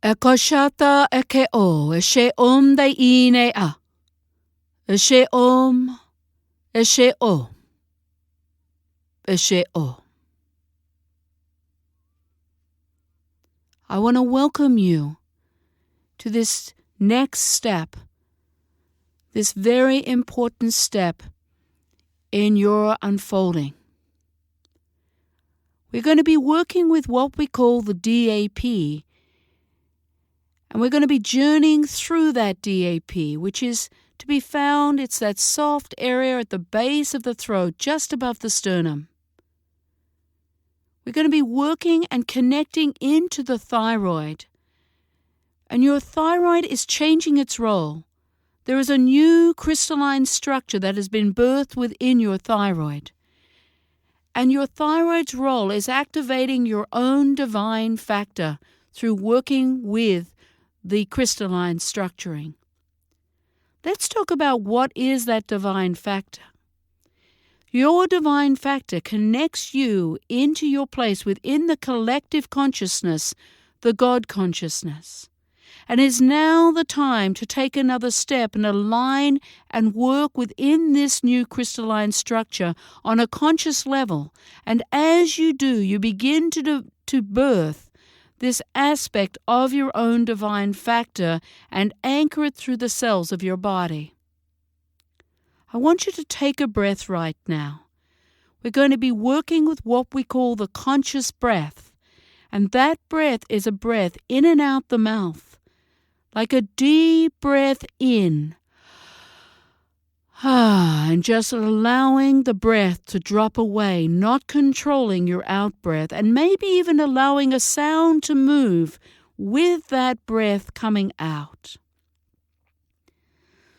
Ekoshata ekeo, eshe om de ine a. Eshe om, eshe o. Eshe o. I want to welcome you to this next step, this very important step in your unfolding. We're going to be working with what we call the DAP, and we're going to be journeying through that DAP, which is to be found, it's that soft area at the base of the throat, just above the sternum. We're going to be working and connecting into the thyroid. And your thyroid is changing its role. There is a new crystalline structure that has been birthed within your thyroid. And your thyroid's role is activating your own divine factor through working with the crystalline structuring. Let's talk about what is that divine factor. Your divine factor connects you into your place within the collective consciousness, the God consciousness. And is now the time to take another step and align and work within this new crystalline structure on a conscious level. And as you do, you begin to birth this aspect of your own divine factor and anchor it through the cells of your body. I want you to take a breath right now. We're going to be working with what we call the conscious breath. And that breath is a breath in and out the mouth, like a deep breath in. And just allowing the breath to drop away, not controlling your out-breath, and maybe even allowing a sound to move with that breath coming out.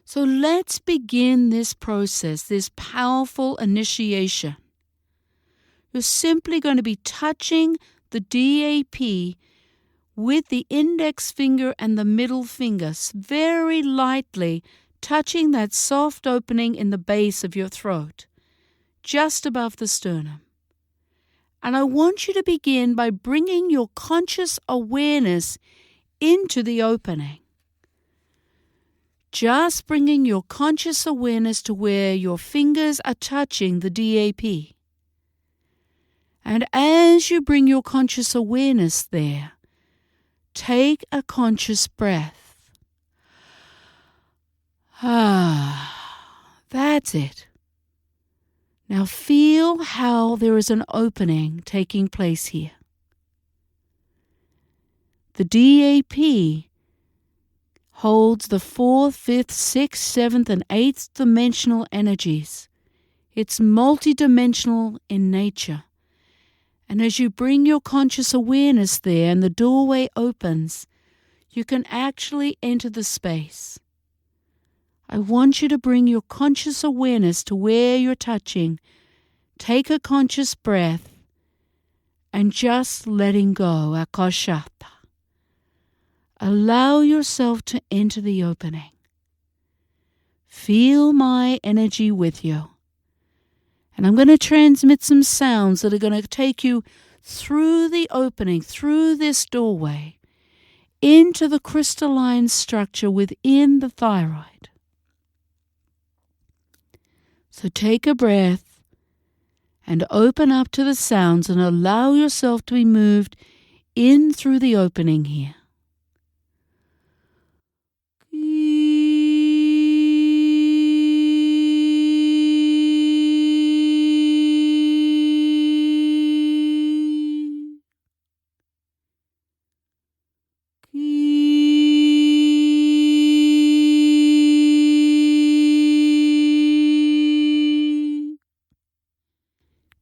So let's begin this process, this powerful initiation. You're simply going to be touching the DAP with the index finger and the middle finger, very lightly touching that soft opening in the base of your throat, just above the sternum. And I want you to begin by bringing your conscious awareness into the opening. Just bringing your conscious awareness to where your fingers are touching the DAP. And as you bring your conscious awareness there, take a conscious breath. That's it. Now feel how there is an opening taking place here. The DAP holds the 4th, 5th, 6th, 7th, and 8th dimensional energies. It's multidimensional in nature. And as you bring your conscious awareness there and the doorway opens, you can actually enter the space. I want you to bring your conscious awareness to where you're touching. Take a conscious breath and just letting go, Akoshata. Allow yourself to enter the opening. Feel my energy with you. And I'm going to transmit some sounds that are going to take you through the opening, through this doorway, into the crystalline structure within the thyroid. So take a breath and open up to the sounds and allow yourself to be moved in through the opening here.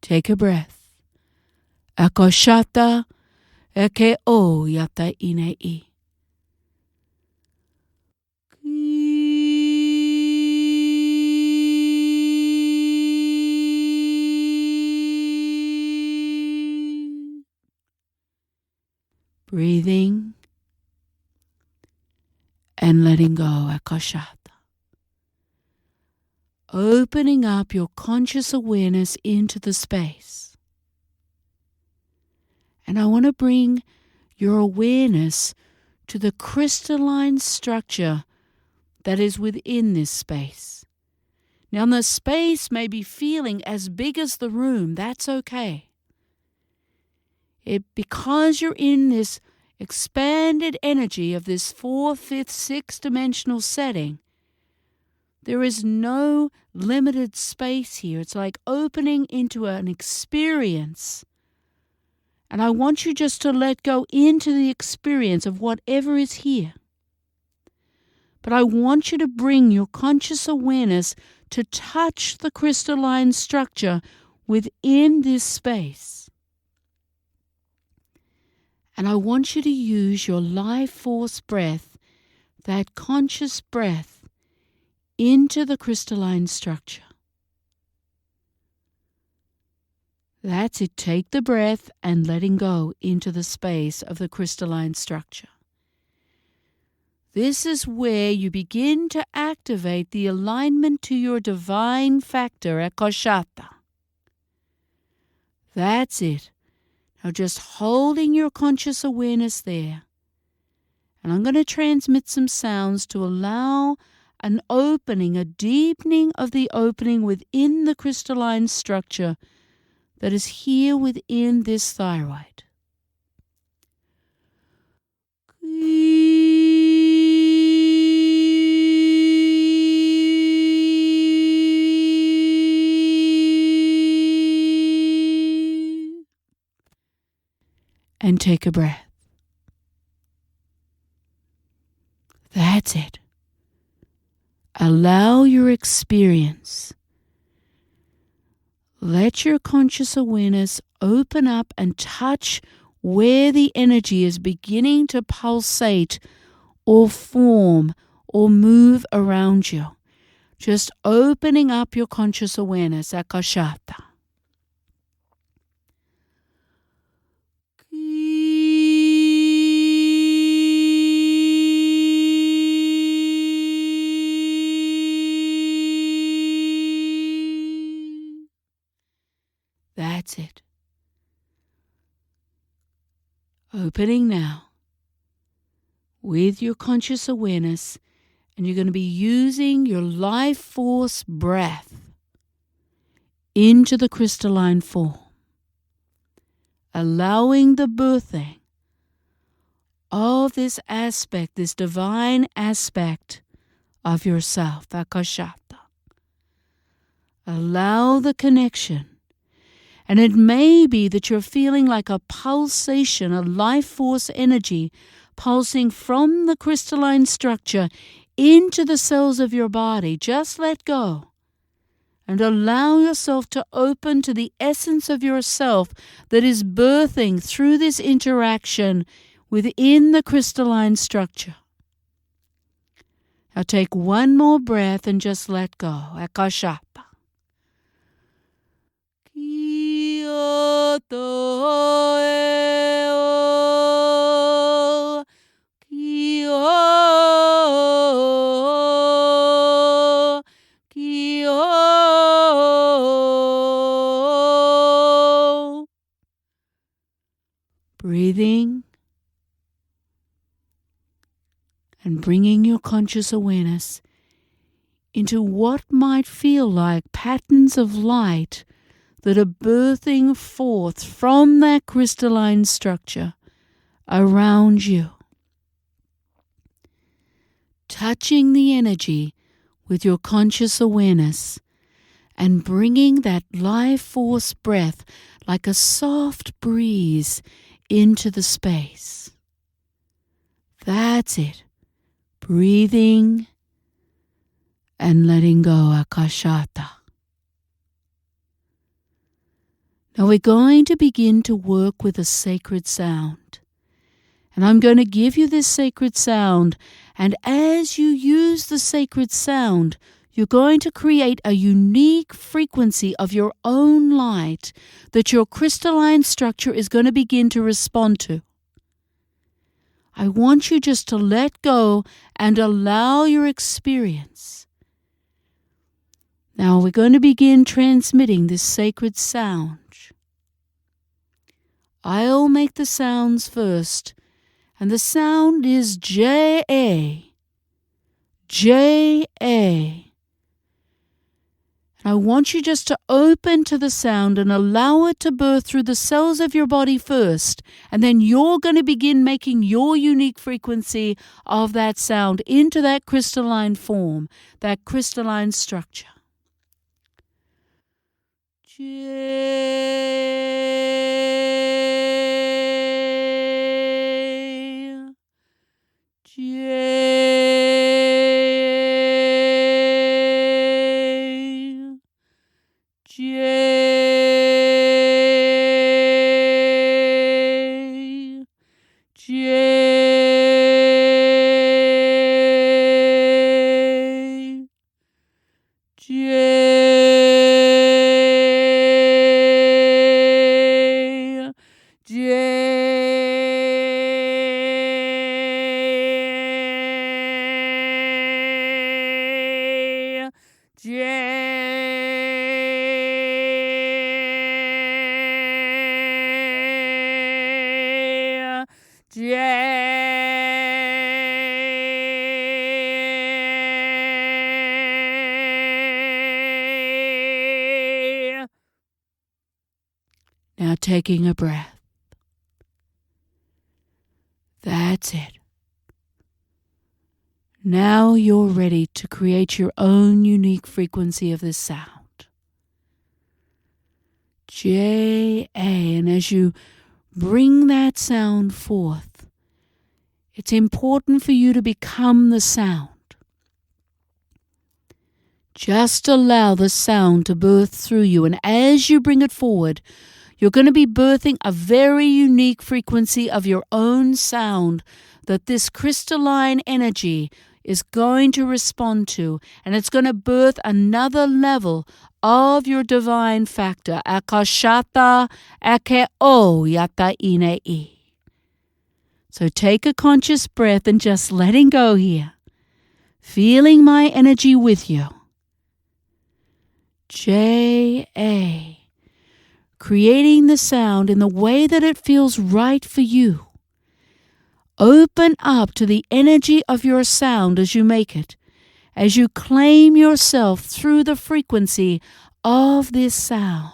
Take a breath. Akoshata eke o yata inei. Breathing and letting go, Akoshata. Opening up your conscious awareness into the space. And I want to bring your awareness to the crystalline structure that is within this space. Now, the space may be feeling as big as the room. That's okay. Because you're in this expanded energy of this 4th, 5th, 6th dimensional setting, there is no limited space here. It's like opening into an experience. And I want you just to let go into the experience of whatever is here. But I want you to bring your conscious awareness to touch the crystalline structure within this space. And I want you to use your life force breath, that conscious breath, into the crystalline structure. That's it. Take the breath and letting go into the space of the crystalline structure. This is where you begin to activate the alignment to your divine factor, Akashata. That's it. Now just holding your conscious awareness there. And I'm going to transmit some sounds to allow an opening, a deepening of the opening within the crystalline structure that is here within this thyroid. And take a breath. That's it. Allow your experience. Let your conscious awareness open up and touch where the energy is beginning to pulsate or form or move around you. Just opening up your conscious awareness, Akashata. That's it. Opening now with your conscious awareness, and you're going to be using your life force breath into the crystalline form, allowing the birthing of this aspect, this divine aspect of yourself, Akashata. Allow the connection. And it may be that you're feeling like a pulsation, a life force energy pulsing from the crystalline structure into the cells of your body. Just let go and allow yourself to open to the essence of yourself that is birthing through this interaction within the crystalline structure. Now take one more breath and just let go. Akashata. Breathing and bringing your conscious awareness into what might feel like patterns of light that are birthing forth from that crystalline structure around you. Touching the energy with your conscious awareness and bringing that life force breath like a soft breeze into the space. That's it. Breathing and letting go, Akashata. Now we're going to begin to work with a sacred sound. And I'm going to give you this sacred sound. And as you use the sacred sound, you're going to create a unique frequency of your own light that your crystalline structure is going to begin to respond to. I want you just to let go and allow your experience. Now we're going to begin transmitting this sacred sound. I'll make the sounds first, And the sound is J-A. J-A. And I want you just to open to the sound and allow it to birth through the cells of your body first. And then you're going to begin making your unique frequency of that sound into that crystalline form, that crystalline structure. J. J. J. J. J. J. Now taking a breath. That's it. Now you're ready to create your own unique frequency of this sound. J-A. And as you bring that sound forth, it's important for you to become the sound. Just allow the sound to birth through you. And as you bring it forward, you're going to be birthing a very unique frequency of your own sound that this crystalline energy is going to respond to. And it's going to birth another level of your divine factor. Akashata ake o yata inei. So take a conscious breath and just letting go here. Feeling my energy with you. J-A. Creating the sound in the way that it feels right for you. Open up to the energy of your sound as you make it, as you claim yourself through the frequency of this sound.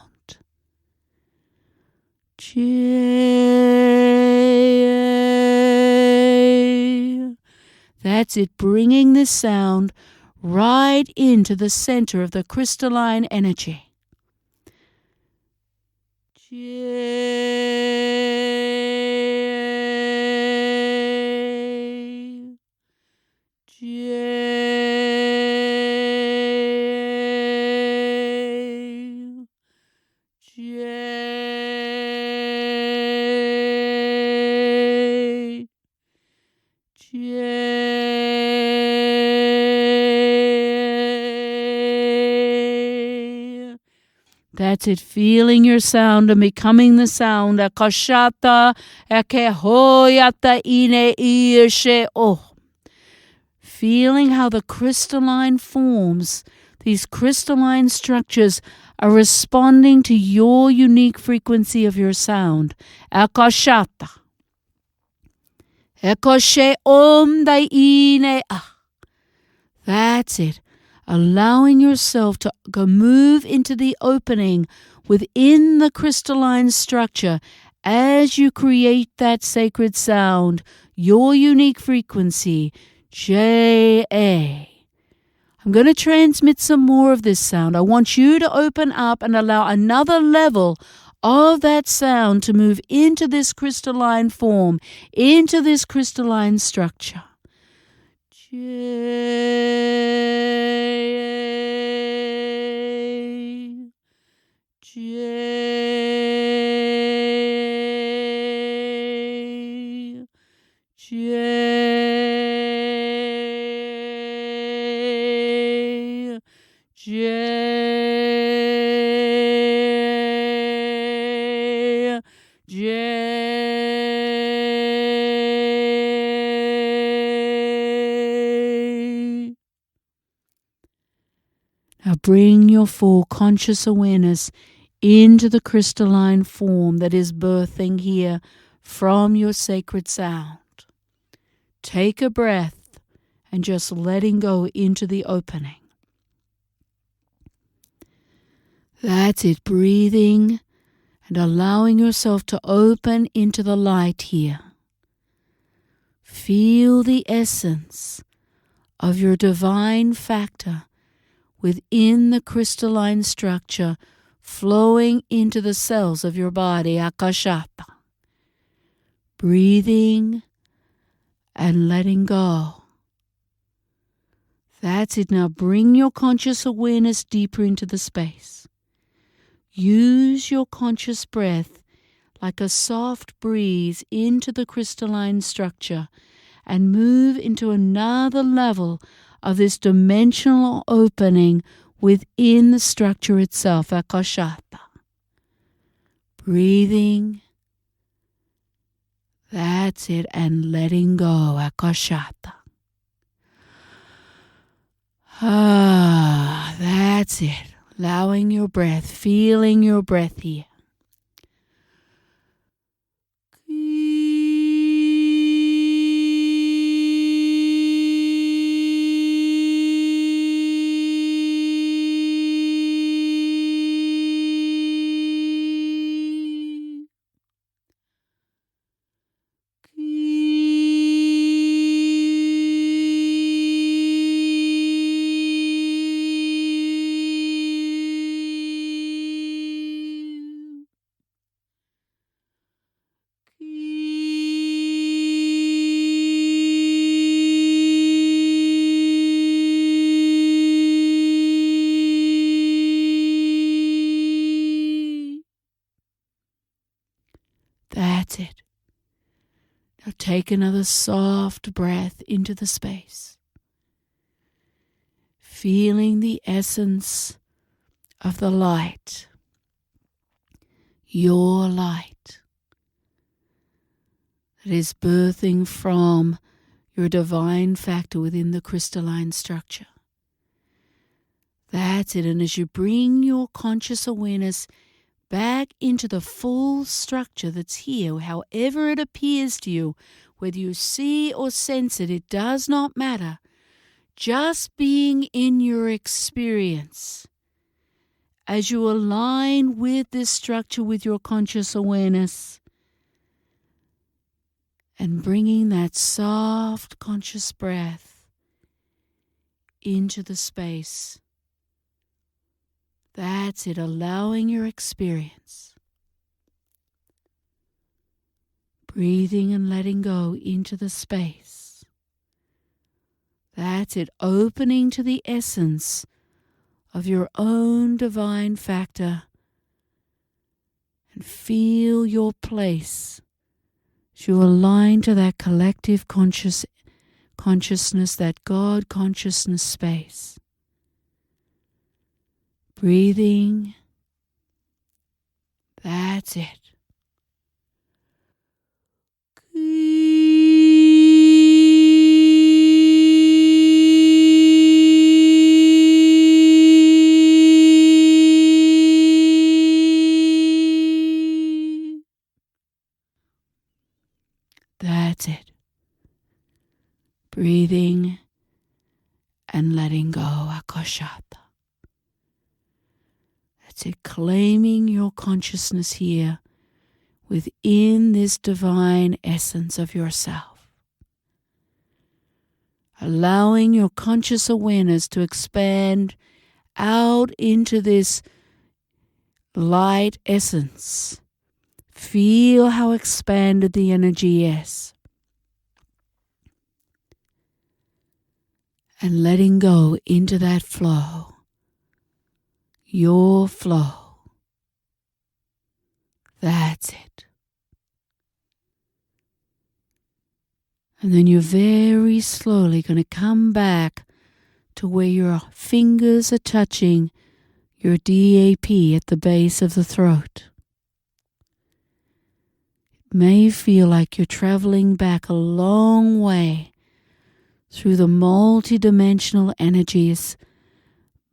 J. That's it, bringing this sound right into the center of the crystalline energy. J. J. J. J. That's it, feeling your sound and becoming the sound. Akashata eke hoyata ine ieshe o. Feeling how the crystalline forms, these crystalline structures, are responding to your unique frequency of your sound. Akashata. Ekoshe om dai ine a. That's it. Allowing yourself to go move into the opening within the crystalline structure as you create that sacred sound, your unique frequency, J-A. I'm going to transmit some more of this sound. I want you to open up and allow another level of that sound to move into this crystalline form, into this crystalline structure. J. J. J. J. J. Now bring your full conscious awareness into the crystalline form that is birthing here from your sacred sound. take a breath and just letting go into the opening. That's it, breathing and allowing yourself to open into the light here. Feel the essence of your divine factor within the crystalline structure flowing into the cells of your body, Akashata. Breathing and letting go. That's it. Now bring your conscious awareness deeper into the space. Use your conscious breath like a soft breeze into the crystalline structure and move into another level of this dimensional opening within the structure itself, Akashata. Breathing. That's it, and letting go, Akashata. That's it. Allowing your breath, feeling your breath here. That's it. Now take another soft breath into the space. Feeling the essence of the light. Your light. That is birthing from your divine factor within the crystalline structure. That's it. And as you bring your conscious awareness back into the full structure that's here, however it appears to you, whether you see or sense it, it does not matter. Just being in your experience. As you align with this structure with your conscious awareness and bringing that soft conscious breath into the space. That's it, allowing your experience. Breathing and letting go into the space. That's it, opening to the essence of your own divine factor. And feel your place as you align to that collective consciousness, that God consciousness space. Breathing. That's it. That's it. Breathing and letting go, Akashata. That's it, claiming your consciousness here within this divine essence of yourself. Allowing your conscious awareness to expand out into this light essence. Feel how expanded the energy is. And letting go into that flow. Your flow. That's it. And then you're very slowly going to come back to where your fingers are touching your DAP at the base of the throat. It may feel like you're traveling back a long way through the multidimensional energies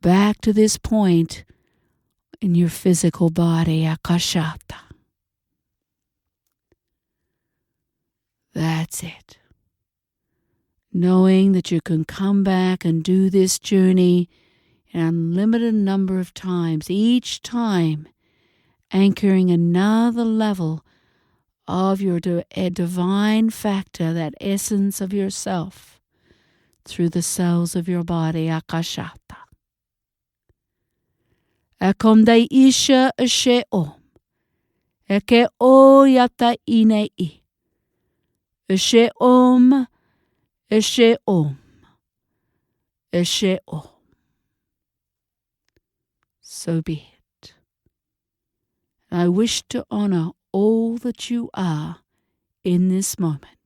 back to this point in your physical body, Akashata. That's it. knowing that you can come back and do this journey an unlimited number of times, each time anchoring another level of your divine factor, that essence of yourself, through the cells of your body, Akashata. Akomdai isha ashe om, eke o yata ine I, ashe om, ashe om, ashe om. So be it. I wish to honor all that you are in this moment.